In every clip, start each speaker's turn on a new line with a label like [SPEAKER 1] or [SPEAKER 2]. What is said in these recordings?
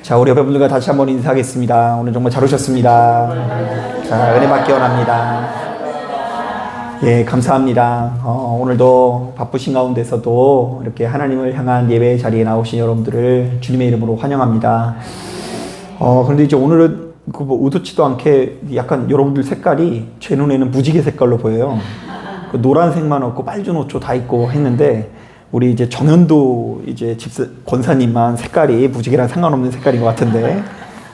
[SPEAKER 1] 자, 우리 여러분들과 다시 한번 인사하겠습니다. 오늘 정말 잘 오셨습니다. 자, 은혜 받기 원합니다. 예, 감사합니다. 오늘도 바쁘신 가운데서도 이렇게 하나님을 향한 예배 자리에 나오신 여러분들을 주님의 이름으로 환영합니다. 그런데 이제 오늘은 뭐 의도치도 않게 약간 여러분들 색깔이 제 눈에는 무지개 색깔로 보여요. 그 노란색만 없고 빨주 노초 다 있고 했는데 우리 이제 정현도 이제 권사님만 색깔이 무지개랑 상관없는 색깔인 것 같은데,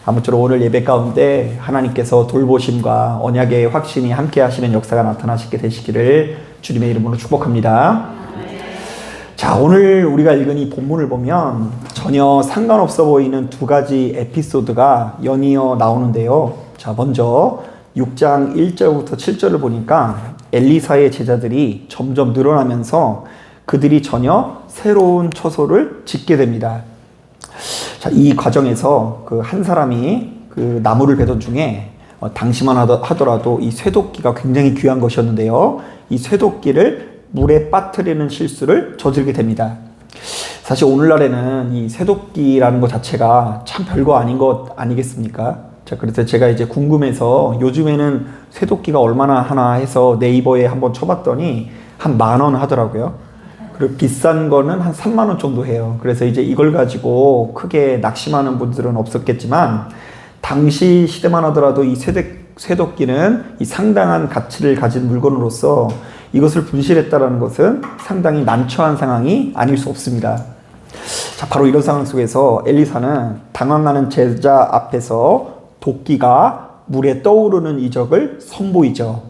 [SPEAKER 1] 아무쪼록 오늘 예배 가운데 하나님께서 돌보심과 언약의 확신이 함께 하시는 역사가 나타나시게 되시기를 주님의 이름으로 축복합니다. 자, 오늘 우리가 읽은 이 본문을 보면 전혀 상관없어 보이는 두 가지 에피소드가 연이어 나오는데요. 자, 먼저 6장 1절부터 7절을 보니까 엘리사의 제자들이 점점 늘어나면서 그들이 전혀 새로운 처소를 짓게 됩니다. 자, 이 과정에서 그 한 사람이 그 나무를 베던 중에 당시만 하더라도 이 쇠도끼가 굉장히 귀한 것이었는데요. 이 쇠도끼를 물에 빠뜨리는 실수를 저지르게 됩니다. 사실 오늘날에는 이 쇠도끼라는 것 자체가 참 별거 아닌 것 아니겠습니까? 자, 그래서 제가 이제 궁금해서 요즘에는 쇠도끼가 얼마나 하나 해서 네이버에 한번 쳐봤더니 한 10,000원 하더라고요. 그리고 비싼 거는 한 30,000원 정도 해요. 그래서 이제 이걸 가지고 크게 낙심하는 분들은 없었겠지만, 당시 시대만 하더라도 이 쇠도끼는 이 상당한 가치를 가진 물건으로서 이것을 분실했다는 것은 상당히 난처한 상황이 아닐 수 없습니다. 자, 바로 이런 상황 속에서 엘리사는 당황하는 제자 앞에서 도끼가 물에 떠오르는 이적을 선보이죠.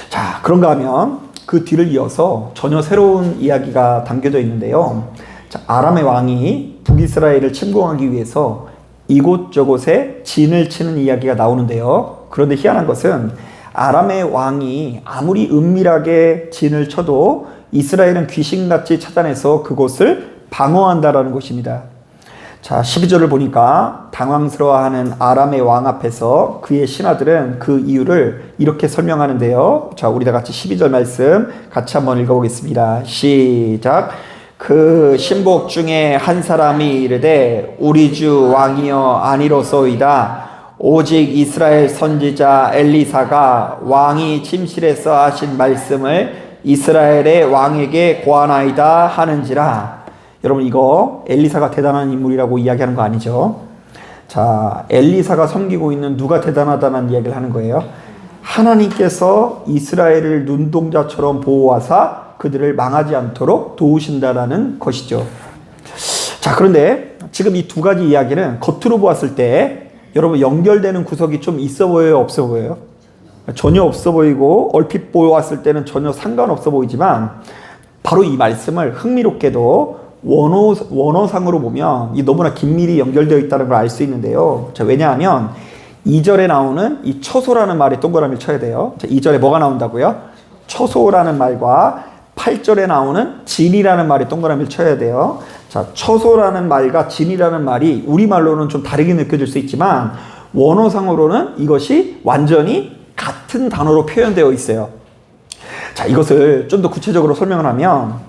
[SPEAKER 1] 자, 그런가 하면 그 뒤를 이어서 전혀 새로운 이야기가 담겨져 있는데요. 자, 아람의 왕이 북이스라엘을 침공하기 위해서 이곳저곳에 진을 치는 이야기가 나오는데요. 그런데 희한한 것은 아람의 왕이 아무리 은밀하게 진을 쳐도 이스라엘은 귀신같이 찾아내서 그곳을 방어한다라는 것입니다. 자, 12절을 보니까 당황스러워하는 아람의 왕 앞에서 그의 신하들은 그 이유를 이렇게 설명하는데요. 자, 우리 다 같이 12절 말씀 같이 한번 읽어보겠습니다. 시작. 그 신복 중에 한 사람이 이르되 우리 주 왕이여 아니로소이다. 오직 이스라엘 선지자 엘리사가 왕이 침실에서 하신 말씀을 이스라엘의 왕에게 고하나이다 하는지라. 여러분, 이거 엘리사가 대단한 인물이라고 이야기하는 거 아니죠? 자, 엘리사가 섬기고 있는 누가 대단하다는 이야기를 하는 거예요. 하나님께서 이스라엘을 눈동자처럼 보호하사 그들을 망하지 않도록 도우신다라는 것이죠. 자, 그런데 지금 이 두 가지 이야기는 겉으로 보았을 때 여러분 연결되는 구석이 좀 있어 보여요, 없어 보여요? 전혀 없어 보이고 얼핏 보았을 때는 전혀 상관없어 보이지만, 바로 이 말씀을 흥미롭게도 원어상으로 보면 이 너무나 긴밀히 연결되어 있다는 걸 알 수 있는데요. 자, 왜냐하면 2절에 나오는 이 처소라는 말에 동그라미를 쳐야 돼요. 자, 2절에 뭐가 나온다고요? 처소라는 말과 8절에 나오는 진이라는 말에 동그라미를 쳐야 돼요. 자, 처소라는 말과 진이라는 말이 우리말로는 좀 다르게 느껴질 수 있지만 원어상으로는 이것이 완전히 같은 단어로 표현되어 있어요. 자, 이것을 좀 더 구체적으로 설명을 하면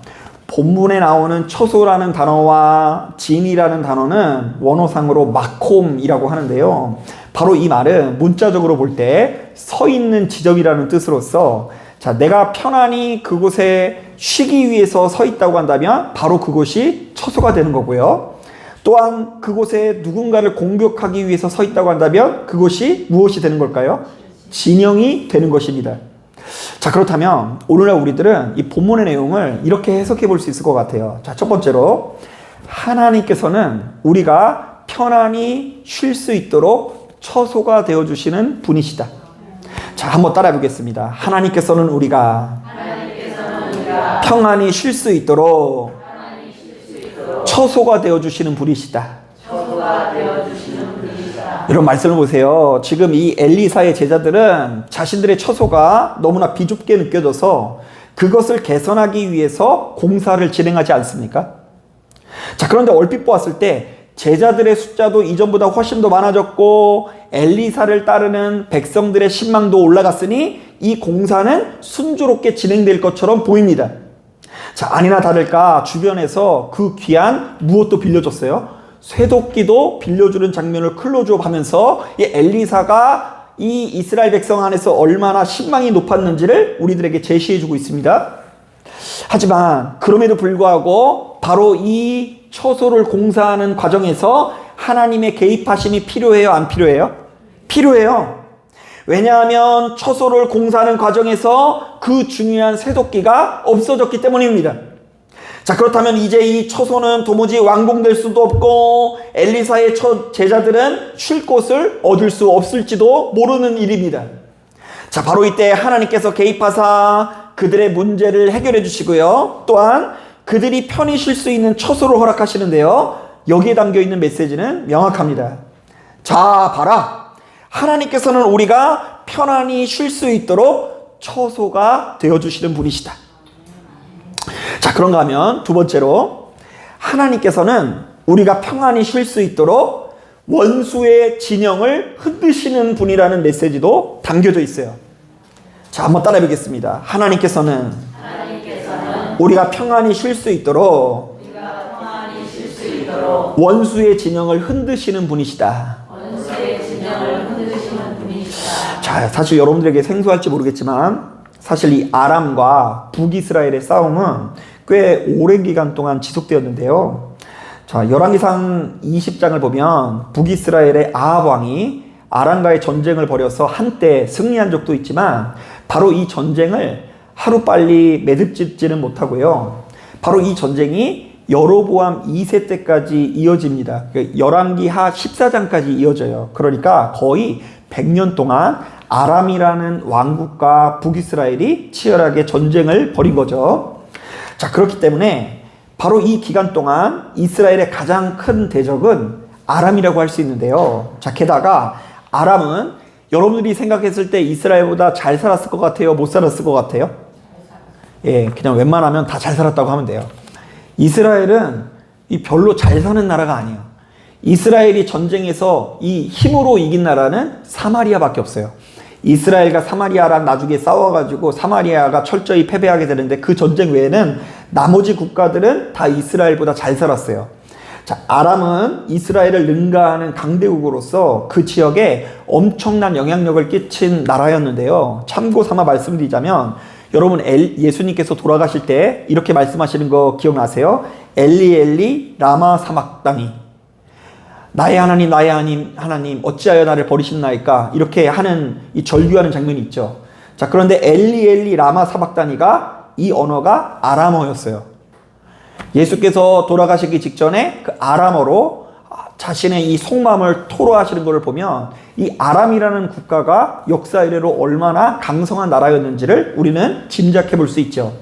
[SPEAKER 1] 본문에 나오는 처소라는 단어와 진이라는 단어는 원어상으로 마콤이라고 하는데요. 바로 이 말은 문자적으로 볼 때 서 있는 지점이라는 뜻으로서, 자, 내가 편안히 그곳에 쉬기 위해서 서 있다고 한다면 바로 그곳이 처소가 되는 거고요. 또한 그곳에 누군가를 공격하기 위해서 서 있다고 한다면 그곳이 무엇이 되는 걸까요? 진영이 되는 것입니다. 자, 그렇다면 오늘날 우리들은 이 본문의 내용을 이렇게 해석해 볼 수 있을 것 같아요. 자, 첫 번째로 하나님께서는 우리가 편안히 쉴 수 있도록 처소가 되어주시는 분이시다. 자, 한번 따라해 보겠습니다. 하나님께서는 우리가 평안히 쉴 수 있도록 처소가 되어주시는 분이시다. 이런 말씀을 보세요. 지금 이 엘리사의 제자들은 자신들의 처소가 너무나 비좁게 느껴져서 그것을 개선하기 위해서 공사를 진행하지 않습니까? 자, 그런데 얼핏 보았을 때 제자들의 숫자도 이전보다 훨씬 더 많아졌고 엘리사를 따르는 백성들의 신망도 올라갔으니 이 공사는 순조롭게 진행될 것처럼 보입니다. 자, 아니나 다를까 주변에서 그 귀한 무엇도 빌려줬어요? 쇠도끼도 빌려주는 장면을 클로즈업 하면서 이 엘리사가 이 이스라엘 백성 안에서 얼마나 신망이 높았는지를 우리들에게 제시해주고 있습니다. 하지만 그럼에도 불구하고 바로 이 처소를 공사하는 과정에서 하나님의 개입하심이 필요해요? 안 필요해요? 필요해요. 왜냐하면 처소를 공사하는 과정에서 그 중요한 쇠도끼가 없어졌기 때문입니다. 자, 그렇다면 이제 이 처소는 도무지 완공될 수도 없고 엘리사의 제자들은 쉴 곳을 얻을 수 없을지도 모르는 일입니다. 자, 바로 이때 하나님께서 개입하사 그들의 문제를 해결해 주시고요. 또한 그들이 편히 쉴 수 있는 처소를 허락하시는데요. 여기에 담겨 있는 메시지는 명확합니다. 자, 봐라. 하나님께서는 우리가 편안히 쉴 수 있도록 처소가 되어주시는 분이시다. 자, 그런가 하면 두 번째로 하나님께서는 우리가 평안히 쉴 수 있도록 원수의 진영을 흔드시는 분이라는 메시지도 담겨져 있어요. 자, 한번 따라해 보겠습니다. 하나님께서는 우리가 평안히 쉴 수 있도록 원수의 진영을 흔드시는 분이시다. 자, 사실 여러분들에게 생소할지 모르겠지만 사실 이 아람과 북이스라엘의 싸움은 꽤 오랜 기간 동안 지속되었는데요. 자, 열왕기상 20장을 보면 북이스라엘의 아합 왕이 아람과의 전쟁을 벌여서 한때 승리한 적도 있지만 바로 이 전쟁을 하루빨리 매듭짓지는 못하고요. 바로 이 전쟁이 여로보암 2세 때까지 이어집니다. 열왕기하 14장까지 이어져요. 그러니까 거의 100년 동안 아람이라는 왕국과 북이스라엘이 치열하게 전쟁을 벌인 거죠. 자, 그렇기 때문에 바로 이 기간 동안 이스라엘의 가장 큰 대적은 아람이라고 할 수 있는데요. 자, 게다가 아람은 여러분들이 생각했을 때 이스라엘보다 잘 살았을 것 같아요? 못 살았을 것 같아요? 예, 그냥 웬만하면 다 잘 살았다고 하면 돼요. 이스라엘은 별로 잘 사는 나라가 아니에요. 이스라엘이 전쟁에서 이 힘으로 이긴 나라는 사마리아밖에 없어요. 이스라엘과 사마리아랑 나중에 싸워가지고 사마리아가 철저히 패배하게 되는데 그 전쟁 외에는 나머지 국가들은 다 이스라엘보다 잘 살았어요. 자, 아람은 이스라엘을 능가하는 강대국으로서 그 지역에 엄청난 영향력을 끼친 나라였는데요. 참고 삼아 말씀드리자면 여러분 예수님께서 돌아가실 때 이렇게 말씀하시는 거 기억나세요? 엘리 엘리 라마 사막다니, 나의 하나님 나의 하나님 어찌하여 나를 버리셨나이까, 이렇게 하는 이 절규하는 장면이 있죠. 자, 그런데 엘리 엘리 라마 사막다니가 이 언어가 아람어였어요. 예수께서 돌아가시기 직전에 그 아람어로 자신의 이 속마음을 토로하시는 것을 보면 이 아람이라는 국가가 역사 이래로 얼마나 강성한 나라였는지를 우리는 짐작해 볼 수 있죠.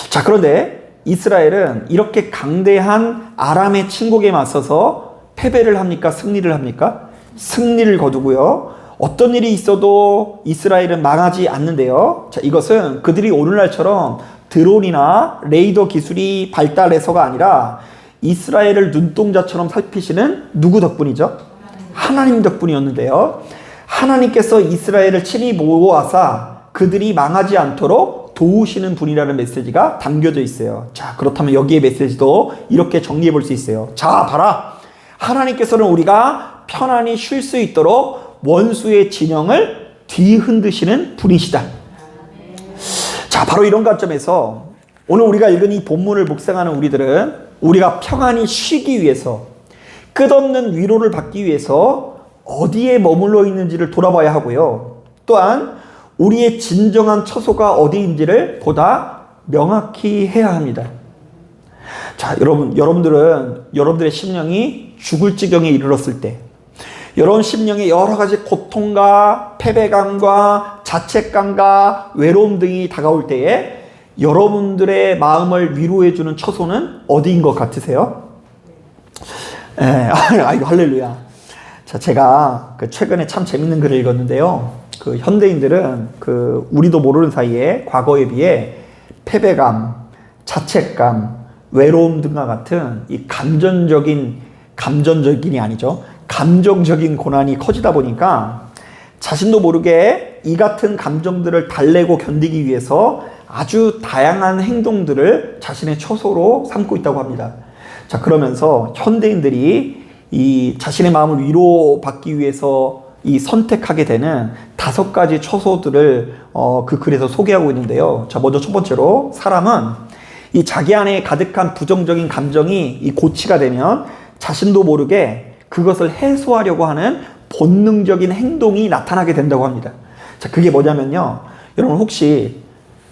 [SPEAKER 1] 자, 그런데 이스라엘은 이렇게 강대한 아람의 침공에 맞서서 패배를 합니까? 승리를 합니까? 승리를 거두고요. 어떤 일이 있어도 이스라엘은 망하지 않는데요. 자, 이것은 그들이 오늘날처럼 드론이나 레이더 기술이 발달해서가 아니라 이스라엘을 눈동자처럼 살피시는 누구 덕분이죠? 하나님 덕분이었는데요. 하나님께서 이스라엘을 친히 모아사 그들이 망하지 않도록 도우시는 분이라는 메시지가 담겨져 있어요. 자, 그렇다면 여기에 메시지도 이렇게 정리해 볼 수 있어요. 자, 봐라. 하나님께서는 우리가 편안히 쉴 수 있도록 원수의 진영을 뒤흔드시는 분이시다. 자, 바로 이런 관점에서 오늘 우리가 읽은 이 본문을 묵상하는 우리들은 우리가 평안히 쉬기 위해서, 끝없는 위로를 받기 위해서 어디에 머물러 있는지를 돌아봐야 하고요. 또한 우리의 진정한 처소가 어디인지를 보다 명확히 해야 합니다. 자, 여러분들은 여러분들의 심령이 죽을 지경에 이르렀을 때, 여러분 심령에 여러 가지 고통과 패배감과 자책감과 외로움 등이 다가올 때에 여러분들의 마음을 위로해주는 처소는 어디인 것 같으세요? 아이고, 할렐루야. 자, 제가 최근에 참 재밌는 글을 읽었는데요. 현대인들은 우리도 모르는 사이에 과거에 비해 패배감, 자책감, 외로움 등과 같은 이 감정적인 고난이 커지다 보니까 자신도 모르게 이 같은 감정들을 달래고 견디기 위해서 아주 다양한 행동들을 자신의 처소로 삼고 있다고 합니다. 자, 그러면서 현대인들이 이 자신의 마음을 위로받기 위해서 이 선택하게 되는 5가지 처소들을 그 글에서 소개하고 있는데요. 자, 먼저 첫 번째로 사람은 이 자기 안에 가득한 부정적인 감정이 이 고치가 되면 자신도 모르게 그것을 해소하려고 하는 본능적인 행동이 나타나게 된다고 합니다. 자, 그게 뭐냐면요. 여러분 혹시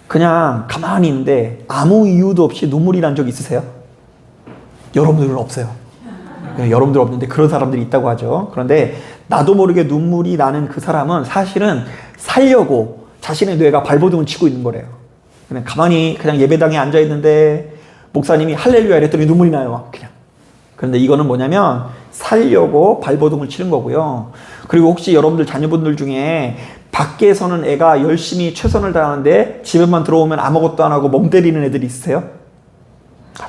[SPEAKER 1] 그냥 가만히 있는데 아무 이유도 없이 눈물이 난 적 있으세요? 여러분들은 없어요. 여러분들 없는데 그런 사람들이 있다고 하죠. 그런데 나도 모르게 눈물이 나는 그 사람은 사실은 살려고 자신의 뇌가 발버둥을 치고 있는 거래요. 그냥 가만히 그냥 예배당에 앉아 있는데 목사님이 할렐루야 이랬더니 눈물이 나요. 그냥. 그런데 이거는 뭐냐면 살려고 발버둥을 치는 거고요. 그리고 혹시 여러분들 자녀분들 중에 밖에서는 애가 열심히 최선을 다하는데 집에만 들어오면 아무것도 안 하고 멍 때리는 애들이 있으세요?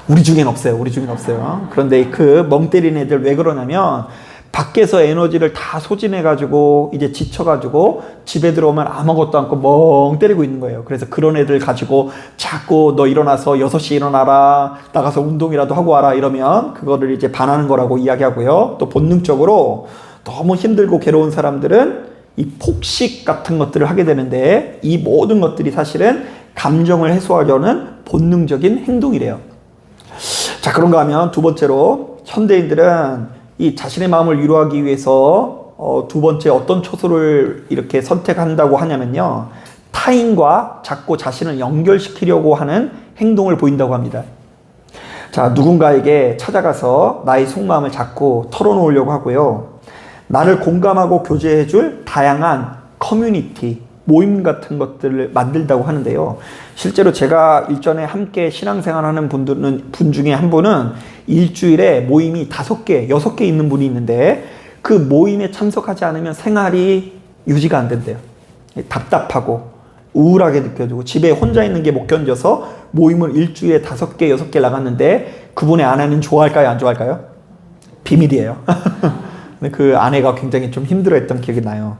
[SPEAKER 1] 우리 중엔 없어요. 우리 중엔 없어요. 그런데 그 멍 때리는 애들 왜 그러냐면 밖에서 에너지를 다 소진해가지고 이제 지쳐가지고 집에 들어오면 아무것도 않고 멍 때리고 있는 거예요. 그래서 그런 애들 가지고 자꾸 너 일어나서 6시에 일어나라, 나가서 운동이라도 하고 와라 이러면 그거를 이제 반하는 거라고 이야기하고요. 또 본능적으로 너무 힘들고 괴로운 사람들은 이 폭식 같은 것들을 하게 되는데 이 모든 것들이 사실은 감정을 해소하려는 본능적인 행동이래요. 자, 그런가 하면 두 번째로 현대인들은 이 자신의 마음을 위로하기 위해서 두 번째 어떤 처소를 이렇게 선택한다고 하냐면요. 타인과 자꾸 자신을 연결시키려고 하는 행동을 보인다고 합니다. 자, 누군가에게 찾아가서 나의 속마음을 자꾸 털어놓으려고 하고요. 나를 공감하고 교제해줄 다양한 커뮤니티, 모임 같은 것들을 만들다고 하는데요. 실제로 제가 일전에 함께 신앙생활하는 분 중에 한 분은 일주일에 모임이 5개, 6개 있는 분이 있는데 그 모임에 참석하지 않으면 생활이 유지가 안 된대요. 답답하고 우울하게 느껴지고 집에 혼자 있는 게 못 견뎌서 모임을 일주일에 5개, 6개 나갔는데 그분의 아내는 좋아할까요? 안 좋아할까요? 비밀이에요. 근데 그 아내가 굉장히 좀 힘들어했던 기억이 나요.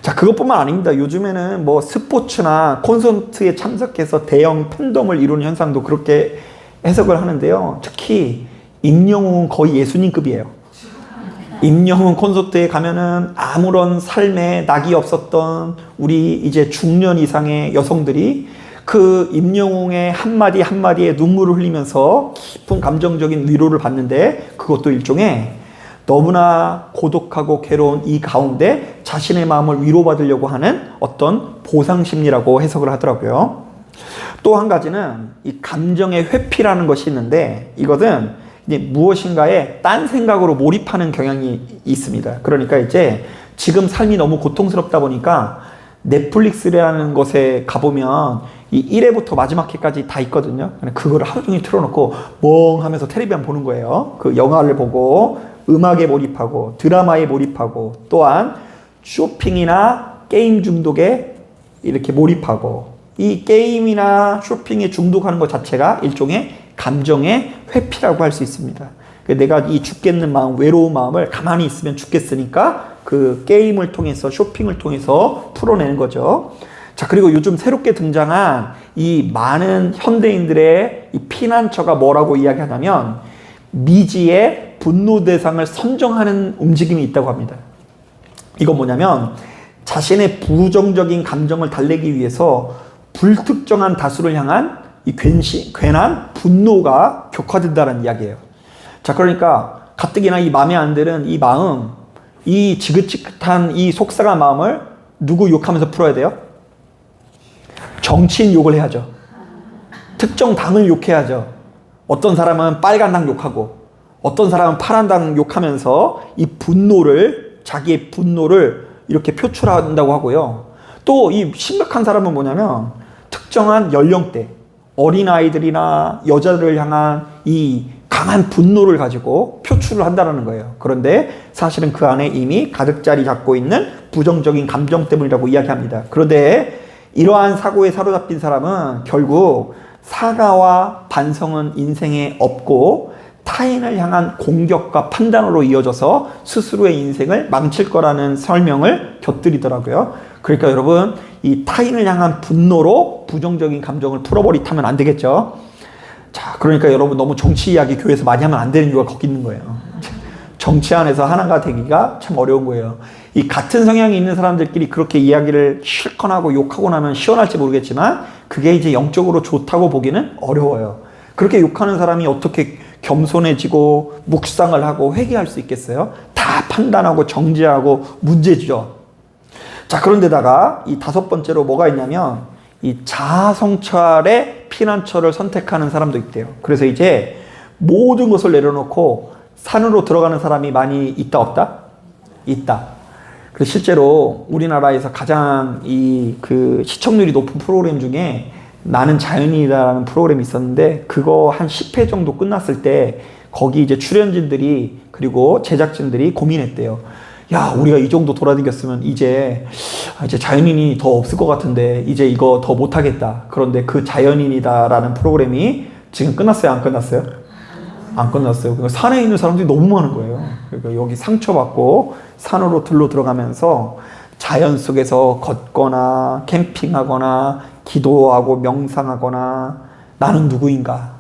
[SPEAKER 1] 자, 그것뿐만 아닙니다. 요즘에는 뭐 스포츠나 콘서트에 참석해서 대형 팬덤을 이루는 현상도 그렇게 해석을 하는데요. 특히 임영웅은 거의 예수님급이에요. 임영웅 콘서트에 가면은 아무런 삶에 낙이 없었던 우리 이제 중년 이상의 여성들이 그 임영웅의 한마디 한마디에 눈물을 흘리면서 깊은 감정적인 위로를 받는데 그것도 일종의 너무나 고독하고 괴로운 이 가운데 자신의 마음을 위로받으려고 하는 어떤 보상심리라고 해석을 하더라고요. 또 한 가지는 이 감정의 회피라는 것이 있는데 이것은 이제 무엇인가에 딴 생각으로 몰입하는 경향이 있습니다. 그러니까 이제 지금 삶이 너무 고통스럽다 보니까 넷플릭스라는 것에 가보면 이 1회부터 마지막 회까지 다 있거든요. 그거를 하루 종일 틀어놓고 멍하면서 텔레비전 보는 거예요. 그 영화를 보고 음악에 몰입하고 드라마에 몰입하고 또한 쇼핑이나 게임 중독에 이렇게 몰입하고 이 게임이나 쇼핑에 중독하는 것 자체가 일종의 감정의 회피라고 할 수 있습니다. 내가 이 죽겠는 마음, 외로운 마음을 가만히 있으면 죽겠으니까 그 게임을 통해서 쇼핑을 통해서 풀어내는 거죠. 자, 그리고 요즘 새롭게 등장한 이 많은 현대인들의 이 피난처가 뭐라고 이야기하냐면 미지의 분노 대상을 선정하는 움직임이 있다고 합니다. 이건 뭐냐면 자신의 부정적인 감정을 달래기 위해서 불특정한 다수를 향한 이 괜한 분노가 격화된다는 이야기예요. 자, 그러니까 가뜩이나 이 마음에 안 드는 이 마음, 이 지긋지긋한 이 속상한 마음을 누구 욕하면서 풀어야 돼요? 정치인 욕을 해야죠. 특정 당을 욕해야죠. 어떤 사람은 빨간 당 욕하고 어떤 사람은 파란 당 욕하면서 이 분노를, 자기의 분노를 이렇게 표출한다고 하고요. 또 이 심각한 사람은 뭐냐면 특정한 연령대, 어린아이들이나 여자들을 향한 이 강한 분노를 가지고 표출을 한다는 거예요. 그런데 사실은 그 안에 이미 가득 자리 잡고 있는 부정적인 감정 때문이라고 이야기합니다. 그런데 이러한 사고에 사로잡힌 사람은 결국 사과와 반성은 인생에 없고 타인을 향한 공격과 판단으로 이어져서 스스로의 인생을 망칠 거라는 설명을 곁들이더라고요. 그러니까 여러분, 이 타인을 향한 분노로 부정적인 감정을 풀어버리면 안 되겠죠. 자, 그러니까 여러분 너무 정치 이야기 교회에서 많이 하면 안 되는 이유가 거기 있는 거예요. 정치 안에서 하나가 되기가 참 어려운 거예요. 이 같은 성향이 있는 사람들끼리 그렇게 이야기를 실컷 하고 욕하고 나면 시원할지 모르겠지만 그게 이제 영적으로 좋다고 보기는 어려워요. 그렇게 욕하는 사람이 어떻게 겸손해지고 묵상을 하고 회개할 수 있겠어요? 다 판단하고 정죄하고 문제죠. 자, 그런데다가 이 다섯 번째로 뭐가 있냐면 이 자아성찰의 피난처를 선택하는 사람도 있대요. 그래서 이제 모든 것을 내려놓고 산으로 들어가는 사람이 많이 있다 없다? 있다. 그래서 실제로 우리나라에서 가장 그 시청률이 높은 프로그램 중에 나는 자연이라는 프로그램이 있었는데 그거 한 10회 정도 끝났을 때 거기 이제 출연진들이 그리고 제작진들이 고민했대요. 야, 우리가 이 정도 돌아다녔으면 이제 자연인이 더 없을 것 같은데 이제 이거 더 못하겠다. 그런데 그 자연인이다라는 프로그램이 지금 끝났어요? 안 끝났어요? 안 끝났어요. 그러니까 산에 있는 사람들이 너무 많은 거예요. 그러니까 여기 상처받고 산으로 들로 들어가면서 자연 속에서 걷거나 캠핑하거나 기도하고 명상하거나 나는 누구인가?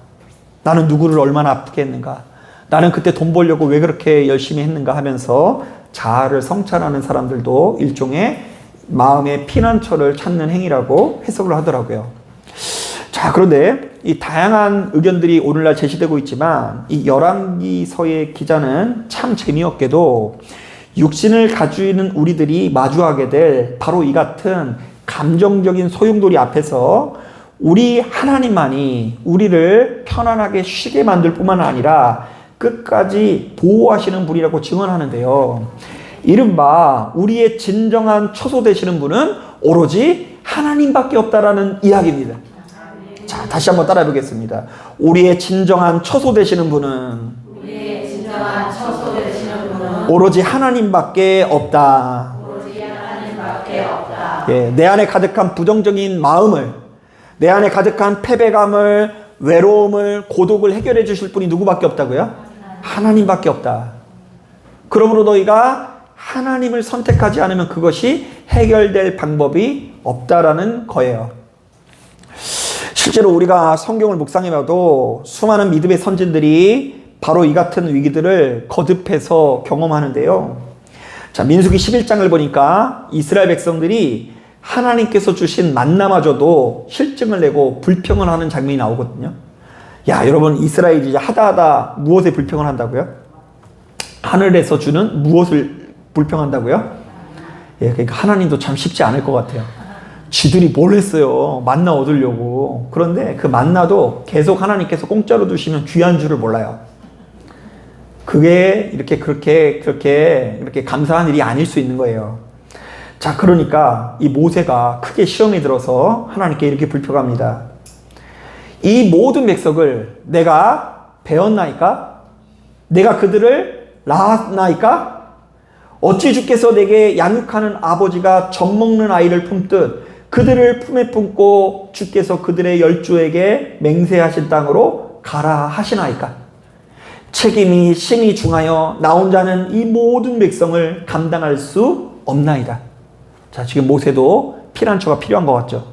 [SPEAKER 1] 나는 누구를 얼마나 아프게 했는가? 나는 그때 돈 벌려고 왜 그렇게 열심히 했는가 하면서 자아를 성찰하는 사람들도 일종의 마음의 피난처를 찾는 행위라고 해석을 하더라고요. 자, 그런데 이 다양한 의견들이 오늘날 제시되고 있지만 이 열왕기서의 기자는 참 재미없게도 육신을 가지고 있는 우리들이 마주하게 될 바로 이 같은 감정적인 소용돌이 앞에서 우리 하나님만이 우리를 편안하게 쉬게 만들 뿐만 아니라 끝까지 보호하시는 분이라고 증언하는데요. 이른바 우리의 진정한 처소 되시는 분은 오로지 하나님밖에 없다라는 이야기입니다. 자, 다시 한번 따라해 보겠습니다. 우리의 진정한 처소 되시는 분은 오로지 하나님밖에 없다. 예, 내 안에 가득한 부정적인 마음을, 내 안에 가득한 패배감을, 외로움을, 고독을 해결해 주실 분이 누구밖에 없다고요? 하나님밖에 없다. 그러므로 너희가 하나님을 선택하지 않으면 그것이 해결될 방법이 없다라는 거예요. 실제로 우리가 성경을 묵상해봐도 수많은 믿음의 선진들이 바로 이 같은 위기들을 거듭해서 경험하는데요. 자, 민수기 11장을 보니까 이스라엘 백성들이 하나님께서 주신 만나마저도 실증을 내고 불평을 하는 장면이 나오거든요. 야, 여러분, 이스라엘이 이제 하다 무엇에 불평을 한다고요? 하늘에서 주는 무엇을 불평한다고요? 예, 그러니까 하나님도 참 쉽지 않을 것 같아요. 쥐들이 뭘 했어요? 만나 얻으려고. 그런데 그 만나도 계속 하나님께서 공짜로 주시면 귀한 줄을 몰라요. 그게 그렇게 감사한 일이 아닐 수 있는 거예요. 자, 그러니까 이 모세가 크게 시험에 들어서 하나님께 이렇게 불평합니다. 이 모든 백성을 내가 배웠나이까? 내가 그들을 낳았나이까? 어찌 주께서 내게 양육하는 아버지가 젖먹는 아이를 품듯 그들을 품에 품고 주께서 그들의 열조에게 맹세하신 땅으로 가라 하시나이까? 책임이 심히 중하여 나 혼자는 이 모든 백성을 감당할 수 없나이다. 자, 지금 모세도 피난처가 필요한 것 같죠?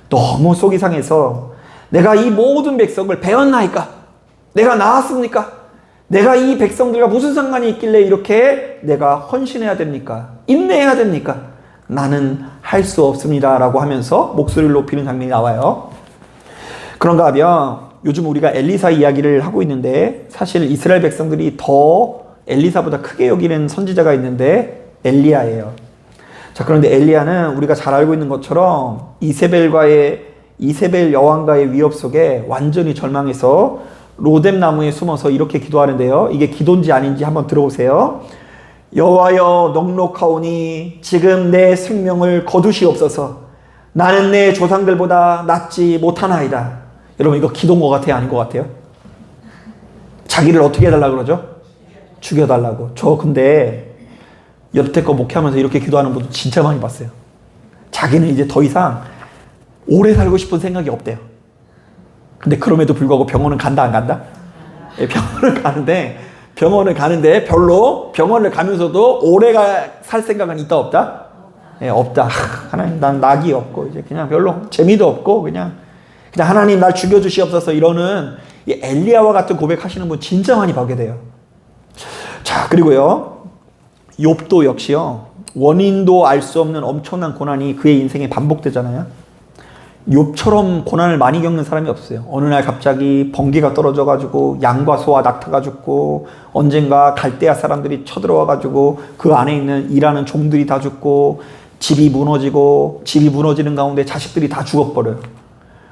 [SPEAKER 1] 너무 속이 상해서 내가 이 모든 백성을 배웠나이까? 내가 낳았습니까? 내가 이 백성들과 무슨 상관이 있길래 이렇게 내가 헌신해야 됩니까? 인내해야 됩니까? 나는 할 수 없습니다 라고 하면서 목소리를 높이는 장면이 나와요. 그런가 하면 요즘 우리가 엘리사 이야기를 하고 있는데 사실 이스라엘 백성들이 더 엘리사보다 크게 여기는 선지자가 있는데 엘리야예요. 자, 그런데 엘리야는 우리가 잘 알고 있는 것처럼 이세벨 여왕과의 위협 속에 완전히 절망해서 로뎀 나무에 숨어서 이렇게 기도하는데요. 이게 기도인지 아닌지 한번 들어보세요. 여호와여, 넉넉하오니 지금 내 생명을 거두시옵소서. 나는 내 조상들보다 낫지 못하나이다. 여러분, 이거 기도인 것 같아요? 아닌 것 같아요? 자기를 어떻게 해달라고 그러죠? 죽여달라고. 저 근데 여태껏 목회하면서 이렇게 기도하는 분도 진짜 많이 봤어요. 자기는 이제 더 이상 오래 살고 싶은 생각이 없대요. 근데 그럼에도 불구하고 병원은 간다 안 간다? 예, 병원을 가는데 별로 병원을 가면서도 오래 살 생각은 있다 없다? 예, 없다. 하나님, 난 낙이 없고 이제 그냥 별로 재미도 없고 그냥 하나님 날 죽여주시옵소서 이러는 이 엘리야와 같은 고백하시는 분 진짜 많이 보게 돼요. 자, 그리고요, 욥도 역시요, 원인도 알 수 없는 엄청난 고난이 그의 인생에 반복되잖아요. 욥처럼 고난을 많이 겪는 사람이 없어요. 어느 날 갑자기 번개가 떨어져가지고 양과 소와 낙타가 죽고, 언젠가 갈대아 사람들이 쳐들어와가지고 그 안에 있는 일하는 종들이 다 죽고, 집이 무너지고, 집이 무너지는 가운데 자식들이 다 죽어버려요.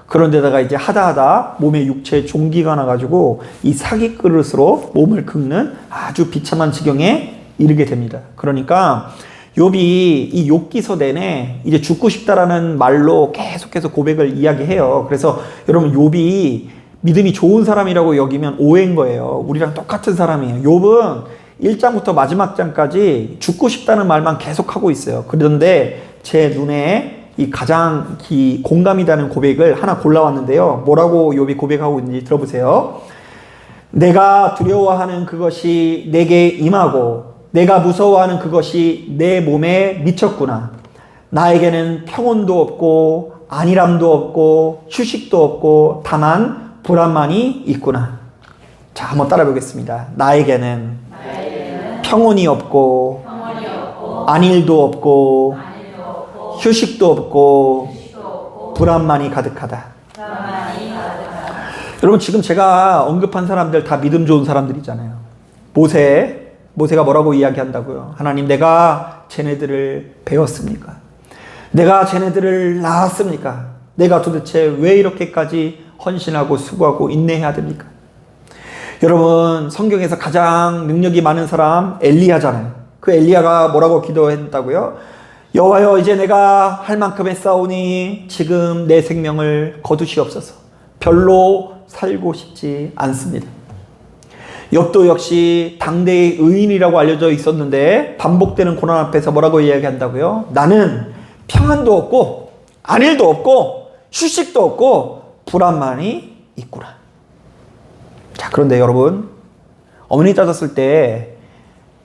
[SPEAKER 1] 그런데다가 이제 하다 몸에 육체에 종기가 나가지고 이 사기 그릇으로 몸을 긁는 아주 비참한 지경에 이르게 됩니다. 그러니까 욥이 이 욥기서 내내 이제 죽고 싶다라는 말로 계속해서 고백을 이야기해요. 그래서 여러분, 욥이 믿음이 좋은 사람이라고 여기면 오해인 거예요. 우리랑 똑같은 사람이에요. 욥은 1장부터 마지막 장까지 죽고 싶다는 말만 계속하고 있어요. 그런데 제 눈에 이 가장 공감이 가는 고백을 하나 골라왔는데요. 뭐라고 욥이 고백하고 있는지 들어보세요. 내가 두려워하는 그것이 내게 임하고 내가 무서워하는 그것이 내 몸에 미쳤구나. 나에게는 평온도 없고 안일함도 없고 휴식도 없고 다만 불안만이 있구나. 자, 한번 따라 보겠습니다. 나에게는 평온이 없고 안일도 없고 휴식도 없고 불안만이 가득하다. 여러분, 지금 제가 언급한 사람들 다 믿음 좋은 사람들이잖아요. 모세가 뭐라고 이야기한다고요? 하나님, 내가 쟤네들을 배웠습니까? 내가 쟤네들을 낳았습니까? 내가 도대체 왜 이렇게까지 헌신하고 수고하고 인내해야 됩니까? 여러분, 성경에서 가장 능력이 많은 사람 엘리야잖아요. 그 엘리야가 뭐라고 기도했다고요? 여호와여, 이제 내가 할 만큼 했사오니 지금 내 생명을 거두시옵소서. 별로 살고 싶지 않습니다. 욥도 역시 당대의 의인이라고 알려져 있었는데 반복되는 고난 앞에서 뭐라고 이야기한다고요? 나는 평안도 없고 안일도 없고 휴식도 없고 불안만이 있구나. 자, 그런데 여러분, 어머니 따졌을 때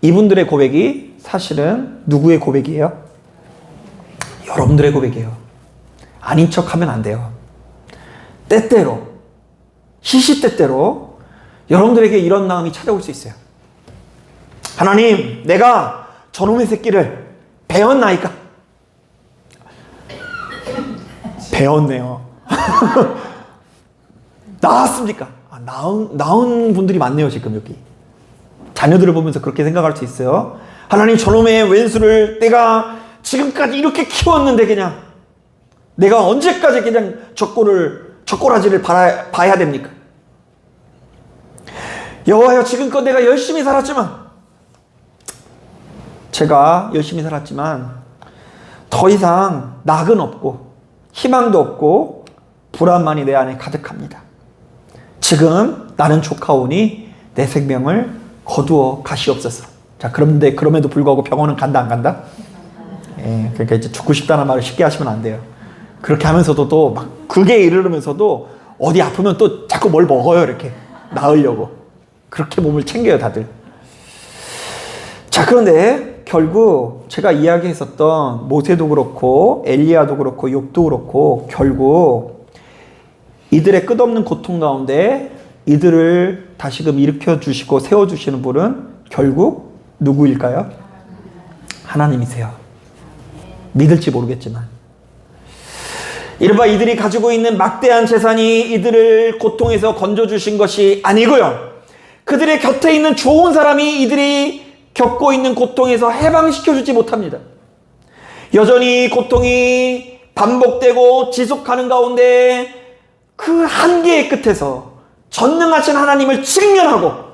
[SPEAKER 1] 이분들의 고백이 사실은 누구의 고백이에요? 여러분들의 고백이에요. 아닌 척하면 안 돼요. 때때로, 시시때때로 여러분들에게 이런 마음이 찾아올 수 있어요. 하나님, 내가 저놈의 새끼를 배웠나이까? 배웠네요. 낳았습니까? 낳은 분들이 많네요, 지금 여기. 자녀들을 보면서 그렇게 생각할 수 있어요. 하나님, 저놈의 왼수를 내가 지금까지 이렇게 키웠는데 그냥 내가 언제까지 그냥 젖꼬라지를 봐야 됩니까? 여호와여, 지금껏 내가 열심히 살았지만, 제가 열심히 살았지만 더 이상 낙은 없고 희망도 없고 불안만이 내 안에 가득합니다. 지금 나는 조카오니 내 생명을 거두어 가시옵소서. 자, 그런데 그럼에도 불구하고 병원은 간다 안 간다? 예, 그러니까 이제 죽고 싶다는 말을 쉽게 하시면 안 돼요. 그렇게 하면서도 또 막 극에 이르면서도 어디 아프면 또 자꾸 뭘 먹어요. 이렇게 나으려고 그렇게 몸을 챙겨요, 다들. 자, 그런데 결국 제가 이야기했었던 모세도 그렇고 엘리야도 그렇고 욥도 그렇고 결국 이들의 끝없는 고통 가운데 이들을 다시금 일으켜 주시고 세워 주시는 분은 결국 누구일까요? 하나님이세요. 믿을지 모르겠지만, 이른바 이들이 가지고 있는 막대한 재산이 이들을 고통에서 건져주신 것이 아니고요, 그들의 곁에 있는 좋은 사람이 이들이 겪고 있는 고통에서 해방시켜주지 못합니다. 여전히 고통이 반복되고 지속하는 가운데 그 한계의 끝에서 전능하신 하나님을 직면하고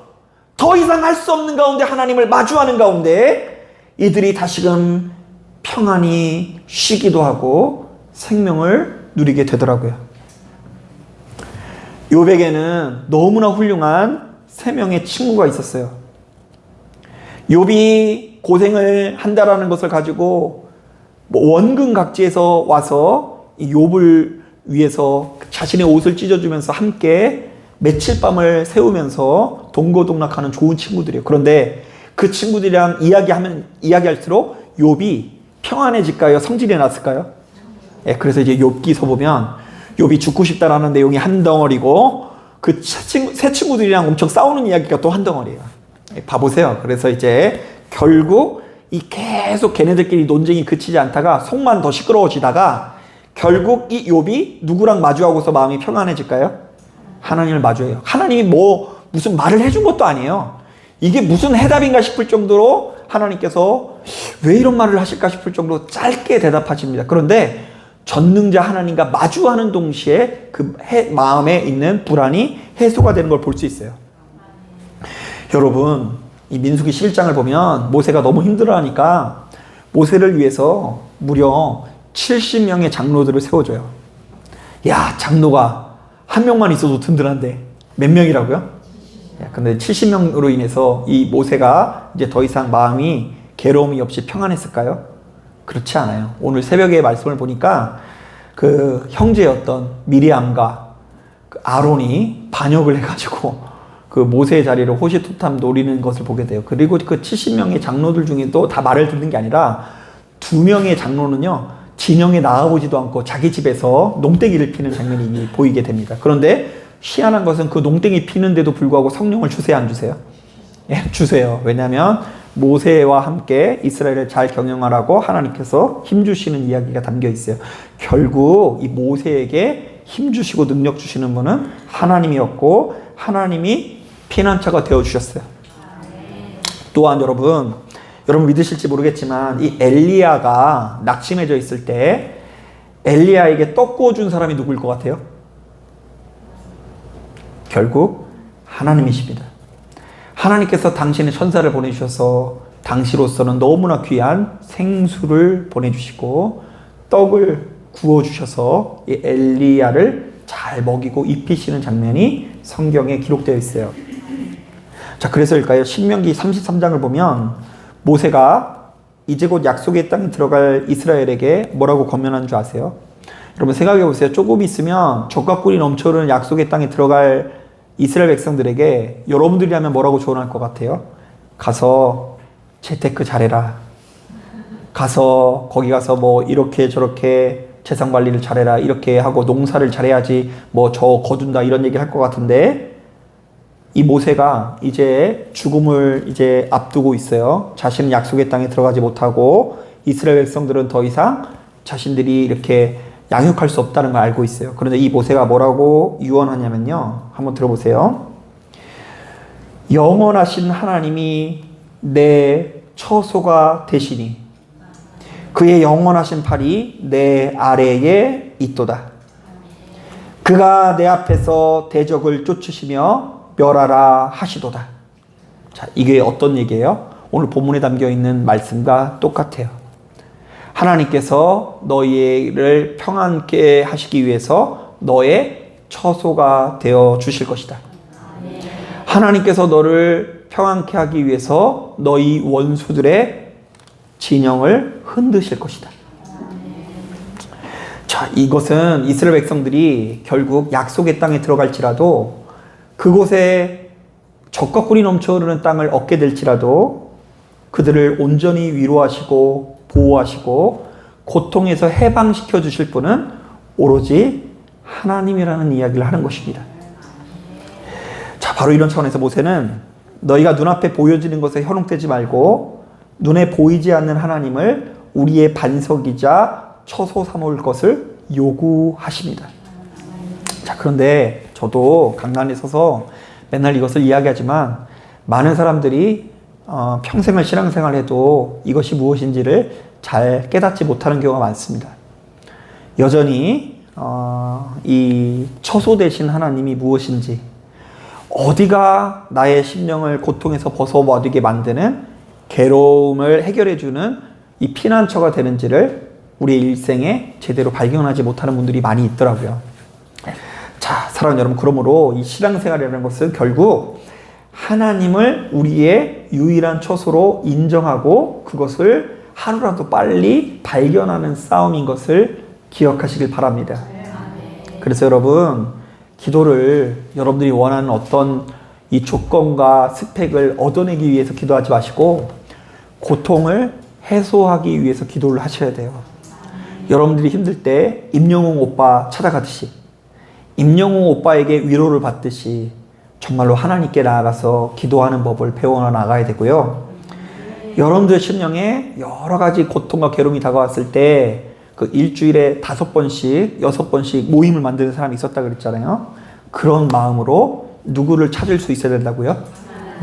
[SPEAKER 1] 더 이상 할 수 없는 가운데 하나님을 마주하는 가운데 이들이 다시금 평안히 쉬기도 하고 생명을 누리게 되더라고요. 욥에게는 너무나 훌륭한 3명의 친구가 있었어요. 욥이 고생을 한다라는 것을 가지고 원근각지에서 와서 이 욥을 위해서 자신의 옷을 찢어주면서 함께 며칠 밤을 새우면서 동고동락하는 좋은 친구들이에요. 그런데 그 친구들이랑 이야기할수록 욥이 평안해질까요? 성질이 났을까요? 예, 그래서 이제 욥기서 보면 욥이 죽고 싶다라는 내용이 한 덩어리고 그 새 친구들이랑 엄청 싸우는 이야기가 또 한 덩어리예요. 봐보세요. 그래서 이제 결국 이 계속 걔네들끼리 논쟁이 그치지 않다가 속만 더 시끄러워지다가 결국 이 욥이 누구랑 마주하고서 마음이 평안해질까요? 하나님을 마주해요. 하나님이 뭐 무슨 말을 해준 것도 아니에요. 이게 무슨 해답인가 싶을 정도로 하나님께서 왜 이런 말을 하실까 싶을 정도로 짧게 대답하십니다. 그런데 전능자 하나님과 마주하는 동시에 그 마음에 있는 불안이 해소가 되는 걸 볼 수 있어요. 여러분, 이 민수기 11장을 보면 모세가 너무 힘들어하니까 모세를 위해서 무려 70명의 장로들을 세워줘요. 야, 장로가 한 명만 있어도 든든한데 몇 명이라고요? 근데 70명으로 인해서 이 모세가 이제 더 이상 마음이 괴로움이 없이 평안했을까요? 그렇지 않아요. 오늘 새벽에 말씀을 보니까 그 형제였던 미리암과 그 아론이 반역을 해가지고 그 모세의 자리를 호시토탐 노리는 것을 보게 돼요. 그리고 그 70명의 장로들 중에도 다 말을 듣는 게 아니라 2명의 장로는요, 진영에 나가보지도 않고 자기 집에서 농땡이를 피는 장면이 보이게 됩니다. 그런데 희한한 것은 그 농땡이 피는데도 불구하고 성령을 주세요, 안 주세요? 예, 주세요. 왜냐하면 모세와 함께 이스라엘을 잘 경영하라고 하나님께서 힘주시는 이야기가 담겨 있어요. 결국 이 모세에게 힘주시고 능력 주시는 분은 하나님이었고 하나님이 피난처가 되어주셨어요. 또한 여러분 믿으실지 모르겠지만 이 엘리야가 낙심해져 있을 때 엘리야에게 떡 구워준 사람이 누구일 것 같아요? 결국 하나님이십니다. 하나님께서 당신의 천사를 보내주셔서 당시로서는 너무나 귀한 생수를 보내주시고 떡을 구워주셔서 이 엘리야를 잘 먹이고 입히시는 장면이 성경에 기록되어 있어요. 자, 그래서일까요? 신명기 33장을 보면 모세가 이제 곧 약속의 땅에 들어갈 이스라엘에게 뭐라고 권면한 줄 아세요? 여러분 생각해 보세요. 조금 있으면 젖과 꿀이 넘쳐흐르는 약속의 땅에 들어갈 이스라엘 백성들에게 여러분들이라면 뭐라고 조언할 것 같아요? 가서 재테크 잘해라. 거기 가서 뭐 이렇게 저렇게 재산 관리를 잘해라. 이렇게 하고 농사를 잘해야지 뭐 저 거둔다 이런 얘기를 할 것 같은데 이 모세가 이제 죽음을 이제 앞두고 있어요. 자신은 약속의 땅에 들어가지 못하고 이스라엘 백성들은 더 이상 자신들이 이렇게 양육할 수 없다는 걸 알고 있어요. 그런데 이 모세가 뭐라고 유언하냐면요. 한번 들어보세요. 영원하신 하나님이 내 처소가 되시니 그의 영원하신 팔이 내 아래에 있도다. 그가 내 앞에서 대적을 쫓으시며 멸하라 하시도다. 자, 이게 어떤 얘기예요? 오늘 본문에 담겨 있는 말씀과 똑같아요. 하나님께서 너희를 평안케 하시기 위해서 너의 처소가 되어 주실 것이다. 하나님께서 너를 평안케 하기 위해서 너희 원수들의 진영을 흔드실 것이다. 자, 이것은 이스라엘 백성들이 결국 약속의 땅에 들어갈지라도 그곳에 젖과 꿀이 넘쳐흐르는 땅을 얻게 될지라도 그들을 온전히 위로하시고 보호하시고 고통에서 해방시켜 주실 분은 오로지 하나님이라는 이야기를 하는 것입니다. 자, 바로 이런 차원에서 모세는 너희가 눈앞에 보여지는 것에 현혹되지 말고 눈에 보이지 않는 하나님을 우리의 반석이자 처소 삼을 것을 요구하십니다. 자, 그런데 저도 강단에 서서 맨날 이것을 이야기하지만 많은 사람들이 평생을 신앙생활해도 이것이 무엇인지를 잘 깨닫지 못하는 경우가 많습니다. 여전히 이 처소 되신 하나님이 무엇인지, 어디가 나의 심령을 고통에서 벗어버리게 만드는 괴로움을 해결해주는 이 피난처가 되는지를 우리의 일생에 제대로 발견하지 못하는 분들이 많이 있더라고요. 자, 사랑하는 여러분, 그러므로 이 신앙생활이라는 것은 결국 하나님을 우리의 유일한 처소로 인정하고 그것을 하루라도 빨리 발견하는 싸움인 것을 기억하시길 바랍니다. 그래서 여러분, 기도를 여러분들이 원하는 어떤 이 조건과 스펙을 얻어내기 위해서 기도하지 마시고 고통을 해소하기 위해서 기도를 하셔야 돼요. 여러분들이 힘들 때 임영웅 오빠 찾아가듯이 임영웅 오빠에게 위로를 받듯이 정말로 하나님께 나아가서 기도하는 법을 배워 나가야 되고요. 여러분들의 심령에 여러 가지 고통과 괴로움이 다가왔을 때 그 일주일에 5번씩, 6번씩 모임을 만드는 사람이 있었다 그랬잖아요. 그런 마음으로 누구를 찾을 수 있어야 된다고요?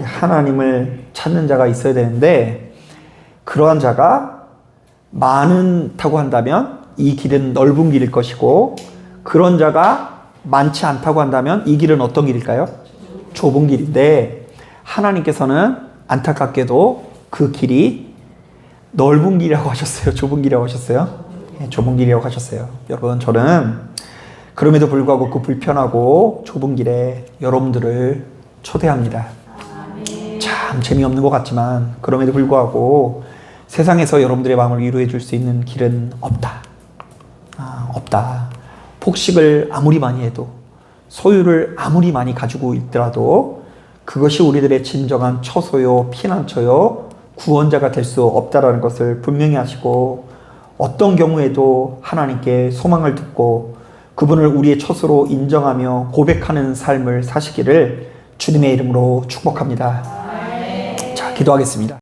[SPEAKER 1] 하나님을 찾는 자가 있어야 되는데, 그러한 자가 많다고 한다면 이 길은 넓은 길일 것이고, 그런 자가 많지 않다고 한다면 이 길은 어떤 길일까요? 좁은 길인데, 하나님께서는 안타깝게도 그 길이 넓은 길이라고 하셨어요? 좁은 길이라고 하셨어요? 네, 좁은 길이라고 하셨어요. 여러분, 저는 그럼에도 불구하고 그 불편하고 좁은 길에 여러분들을 초대합니다. 참 재미없는 것 같지만 그럼에도 불구하고 세상에서 여러분들의 마음을 위로해 줄 수 있는 길은 없다. 없다. 폭식을 아무리 많이 해도, 소유를 아무리 많이 가지고 있더라도 그것이 우리들의 진정한 처소요, 피난처요, 구원자가 될 수 없다라는 것을 분명히 하시고, 어떤 경우에도 하나님께 소망을 듣고 그분을 우리의 처소로 인정하며 고백하는 삶을 사시기를 주님의 이름으로 축복합니다. 자, 기도하겠습니다.